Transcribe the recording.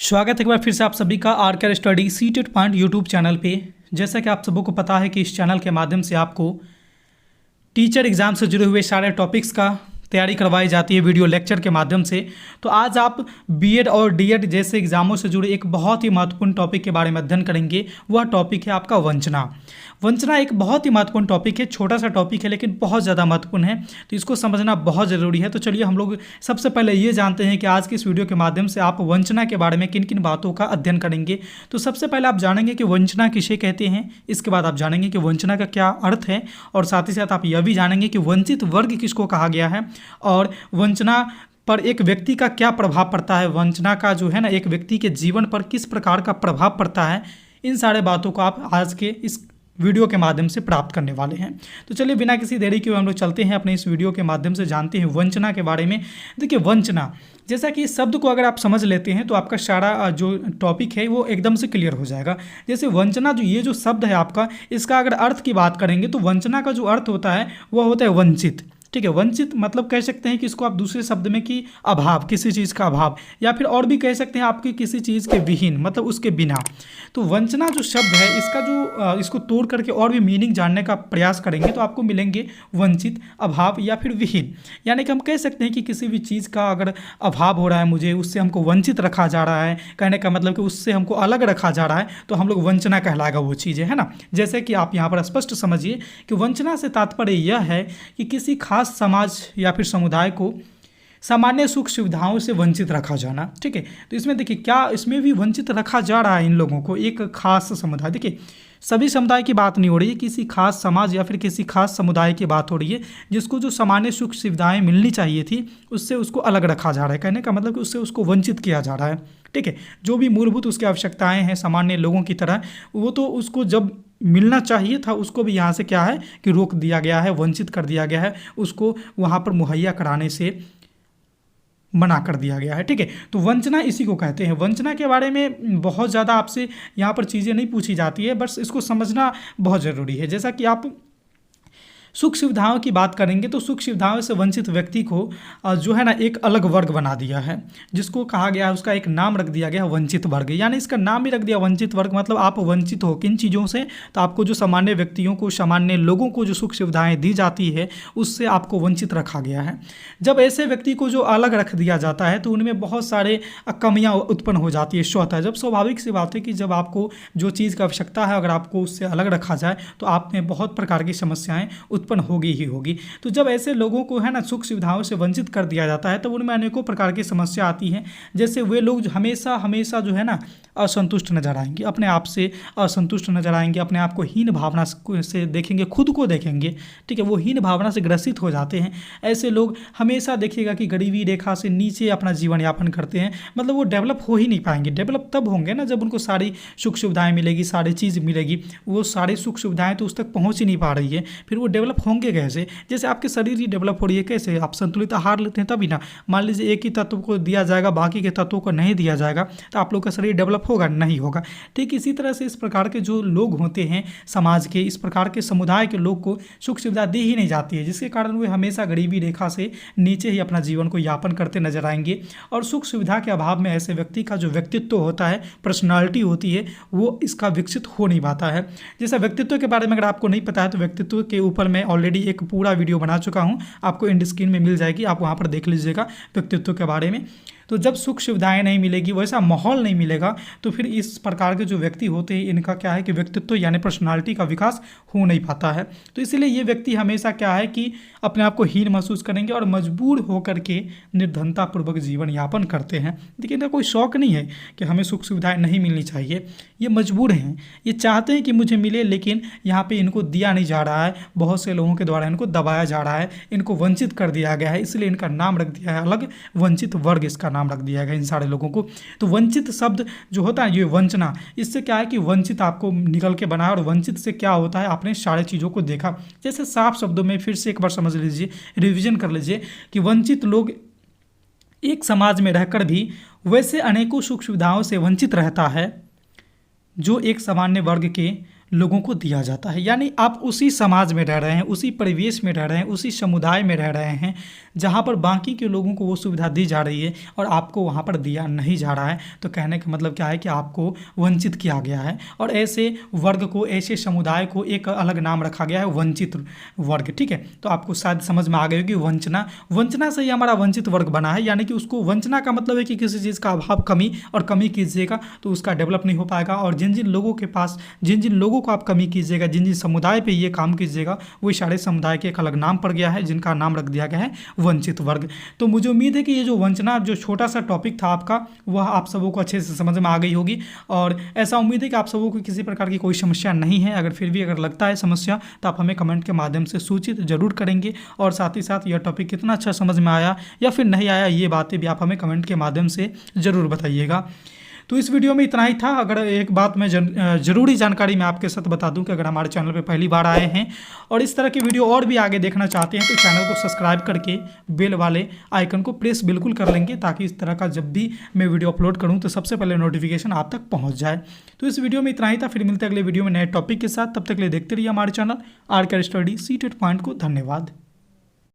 स्वागत है एक बार फिर से आप सभी का R study CTET point YouTube channel पे। जैसा कि आप सबों को पता है कि इस चैनल के माध्यम से आपको टीचर एग्जाम से जुड़े हुए सारे टॉपिक्स का तैयारी करवाई जाती है वीडियो लेक्चर के माध्यम से। तो आज आप बीएड और डीएड जैसे एग्जामों से जुड़े एक बहुत ही महत्वपूर्ण टॉपिक के बारे में अध्ययन करेंगे। वह टॉपिक है आपका वंचना। वंचना एक बहुत ही महत्वपूर्ण टॉपिक है, छोटा सा टॉपिक है लेकिन बहुत ज़्यादा महत्वपूर्ण है, तो इसको समझना बहुत ज़रूरी है। तो चलिए हम लोग सबसे पहले ये जानते हैं कि आज की इस वीडियो के माध्यम से आप वंचना के बारे में किन किन बातों का अध्ययन करेंगे। तो सबसे पहले आप जानेंगे कि वंचना किसे कहते हैं, इसके बाद आप जानेंगे कि वंचना का क्या अर्थ है, और साथ ही साथ आप यह भी जानेंगे कि वंचित वर्ग किसको कहा गया है, और वंचना पर एक व्यक्ति का क्या प्रभाव पड़ता है, वंचना का जो है ना एक व्यक्ति के जीवन पर किस प्रकार का प्रभाव पड़ता है। इन सारे बातों को आप आज के इस वीडियो के माध्यम से प्राप्त करने वाले हैं। तो चलिए बिना किसी देरी के हम लोग चलते हैं अपने इस वीडियो के माध्यम से, जानते हैं वंचना के बारे में। देखिए वंचना, जैसा कि इस शब्द को अगर आप समझ लेते हैं तो आपका सारा जो टॉपिक है वो एकदम से क्लियर हो जाएगा। जैसे वंचना जो ये जो शब्द है आपका, इसका अगर अर्थ की बात करेंगे तो वंचना का जो अर्थ होता है वह होता है वंचित। ठीक है, वंचित मतलब कह सकते हैं कि इसको आप दूसरे शब्द में कि अभाव, किसी चीज़ का अभाव, या फिर और भी कह सकते हैं आपकी किसी चीज़ के विहीन, मतलब उसके बिना। तो वंचना जो शब्द है इसका जो इसको तोड़ करके और भी मीनिंग जानने का प्रयास करेंगे तो आपको मिलेंगे वंचित, अभाव या फिर विहीन। यानी कि हम कह सकते हैं कि किसी भी चीज़ का अगर अभाव हो रहा है, मुझे उससे हमको वंचित रखा जा रहा है, कहने का मतलब कि उससे हमको अलग रखा जा रहा है, तो हम लोग वंचना कहलाएगा वो चीज़ें, है ना। जैसे कि आप यहाँ पर स्पष्ट समझिए कि वंचना से तात्पर्य यह है कि किसी खास समाज या फिर समुदाय को सामान्य सुख सुविधाओं से वंचित रखा जाना। ठीक है, तो इसमें देखिए क्या इसमें भी वंचित रखा जा रहा है इन लोगों को, एक खास समुदाय। देखिए सभी समुदाय की बात नहीं हो रही है, किसी खास समाज या फिर किसी खास समुदाय की बात हो रही है, जिसको जो सामान्य सुख सुविधाएं मिलनी चाहिए थी उससे उसको अलग रखा जा रहा है। कहने का मतलब कि उससे उसको वंचित किया जा रहा है। ठीक है, जो भी मूलभूत उसकी आवश्यकताएं हैं सामान्य लोगों की तरह, वो तो उसको जब मिलना चाहिए था उसको भी यहाँ से क्या है कि रोक दिया गया है, वंचित कर दिया गया है, उसको वहाँ पर मुहैया कराने से मना कर दिया गया है। ठीक है, तो वंचना इसी को कहते हैं। वंचना के बारे में बहुत ज़्यादा आपसे यहाँ पर चीज़ें नहीं पूछी जाती है, बस इसको समझना बहुत ज़रूरी है। जैसा कि आप सुख सुविधाओं की बात करेंगे तो सुख सुविधाओं से वंचित व्यक्ति को जो है ना एक अलग वर्ग बना दिया है, जिसको कहा गया है, उसका एक नाम रख दिया गया है वंचित वर्ग। यानी इसका नाम ही रख दिया वंचित वर्ग, मतलब आप वंचित हो किन चीज़ों से, तो आपको जो सामान्य व्यक्तियों को, सामान्य लोगों को जो सुख सुविधाएं दी जाती है उससे आपको वंचित रखा गया है। जब ऐसे व्यक्ति को जो अलग रख दिया जाता है तो उनमें बहुत सारे कमियाँ उत्पन्न हो जाती है स्वतः। जब स्वाभाविक सी बात है कि जब आपको जो चीज़ की आवश्यकता है अगर आपको उससे अलग रखा जाए तो आप में बहुत प्रकार की समस्याएं उत्पन्न होगी ही होगी। तो जब ऐसे लोगों को है ना सुख सुविधाओं से वंचित कर दिया जाता है तो उनमें अनेकों प्रकार की समस्या आती हैं। जैसे वे लोग हमेशा हमेशा जो है ना असंतुष्ट नजर आएंगे, अपने आप से असंतुष्ट नजर आएंगे, अपने आप को हीन भावना से देखेंगे, खुद को देखेंगे। ठीक है, वो हीन भावना से ग्रसित हो जाते हैं। ऐसे लोग हमेशा देखिएगा कि गरीबी रेखा से नीचे अपना जीवन यापन करते हैं, मतलब वो डेवलप हो ही नहीं पाएंगे। डेवलप तब होंगे ना जब उनको सारी सुख सुविधाएं मिलेगी, सारी चीज़ मिलेगी। वो सारी सुख सुविधाएं तो उस तक पहुँच ही नहीं पा रही है, फिर वो डेवलप होंगे कैसे। जैसे आपके शरीर ही डेवलप हो रही है कैसे, आप संतुलित आहार लेते हैं तभी ना। मान लीजिए एक ही तत्व को दिया जाएगा, बाकी के तत्वों को नहीं दिया जाएगा, तो आप लोग का शरीर डेवलप होगा नहीं होगा। ठीक इसी तरह से इस प्रकार के जो लोग होते हैं समाज के, इस प्रकार के समुदाय के लोग को सुख सुविधा दी ही नहीं जाती है, जिसके कारण वे हमेशा गरीबी रेखा से नीचे ही अपना जीवन को यापन करते नजर आएंगे। और सुख सुविधा के अभाव में ऐसे व्यक्ति का जो व्यक्तित्व होता है, पर्सनालिटी होती है, वो इसका विकसित हो नहीं पाता है। जैसा व्यक्तित्व के बारे में अगर आपको नहीं पता है तो व्यक्तित्व के ऊपर मैं ऑलरेडी एक पूरा वीडियो बना चुका हूं, आपको एंड स्क्रीन में मिल जाएगी, आप वहां पर देख लीजिएगा व्यक्तित्व के बारे में। तो जब सुख सुविधाएं नहीं मिलेगी, वैसा माहौल नहीं मिलेगा, तो फिर इस प्रकार के जो व्यक्ति होते हैं इनका क्या है कि व्यक्तित्व यानी पर्सनालिटी का विकास हो नहीं पाता है। तो इसलिए ये व्यक्ति हमेशा क्या है कि अपने आप को हीन महसूस करेंगे और मजबूर होकर के निर्धनतापूर्वक जीवन यापन करते हैं। देखिए इनका कोई शौक नहीं है कि हमें सुख सुविधाएं नहीं मिलनी चाहिए, ये मजबूर हैं, ये चाहते हैं कि मुझे मिले, लेकिन यहाँ पे इनको दिया नहीं जा रहा है, बहुत से लोगों के द्वारा इनको दबाया जा रहा है, इनको वंचित कर दिया गया है, इसलिए इनका नाम रख दिया है अलग वंचित वर्ग, इसका नाम रख दिया गया इन सारे लोगों को। तो वंचित शब्द जो होता है ये वंचना, इससे क्या है कि वंचित आपको निकल के बना है, और वंचित से क्या होता है आपने सारे चीज़ों को देखा। जैसे साफ शब्दों में फिर से एक बार समझ लीजिए, रिवीजन कर लीजिए कि वंचित लोग एक समाज में रहकर भी वैसे अनेकों सुख सुविधाओं से वंचित रहता है जो एक सामान्य वर्ग के लोगों को दिया जाता है। यानी आप उसी समाज में रह रहे हैं, उसी परिवेश में रह रहे हैं, उसी समुदाय में रह रहे हैं जहाँ पर बाकी के लोगों को वो सुविधा दी जा रही है और आपको वहाँ पर दिया नहीं जा रहा है। तो कहने का मतलब क्या है कि आपको वंचित किया गया है और ऐसे वर्ग को, ऐसे समुदाय को एक अलग नाम रखा गया है, वंचित वर्ग। ठीक है, तो आपको शायद समझ में आ गई होगी वंचना, वंचना से ही हमारा वंचित वर्ग बना है। यानी कि उसको वंचना का मतलब है कि किसी चीज़ का अभाव, कमी, और कमी कीजिएगा तो उसका डेवलप नहीं हो पाएगा। और जिन जिन लोगों के पास, जिन जिन लोगों को आप कमी कीजिएगा, जिन जिन समुदाय पे ये काम कीजिएगा, वही सारे समुदाय के एक अलग नाम पड़ गया है जिनका नाम रख दिया गया है वंचित वर्ग। तो मुझे उम्मीद है कि ये जो वंचना, जो छोटा सा टॉपिक था आपका, वह आप सबों को अच्छे से समझ में आ गई होगी। और ऐसा उम्मीद है कि आप सबों को किसी प्रकार की कोई समस्या नहीं है। अगर फिर भी अगर लगता है समस्या तो आप हमें कमेंट के माध्यम से सूचित जरूर करेंगे। और साथ ही साथ यह टॉपिक कितना अच्छा समझ में आया या फिर नहीं आया, ये बातें भी आप हमें कमेंट के माध्यम से ज़रूर बताइएगा। तो इस वीडियो में इतना ही था। अगर एक बात मैं ज़रूरी जानकारी मैं आपके साथ बता दूं कि अगर हमारे चैनल पे पहली बार आए हैं और इस तरह की वीडियो और भी आगे देखना चाहते हैं तो चैनल को सब्सक्राइब करके बेल वाले आइकन को प्रेस बिल्कुल कर लेंगे, ताकि इस तरह का जब भी मैं वीडियो अपलोड करूं तो सबसे पहले नोटिफिकेशन आप तक पहुँच जाए। तो इस वीडियो में इतना ही था। फिर मिलते हैं अगले वीडियो में नए टॉपिक के साथ। तब तक के लिए देखते रहिए हमारे channel RK study C-TET point को। धन्यवाद।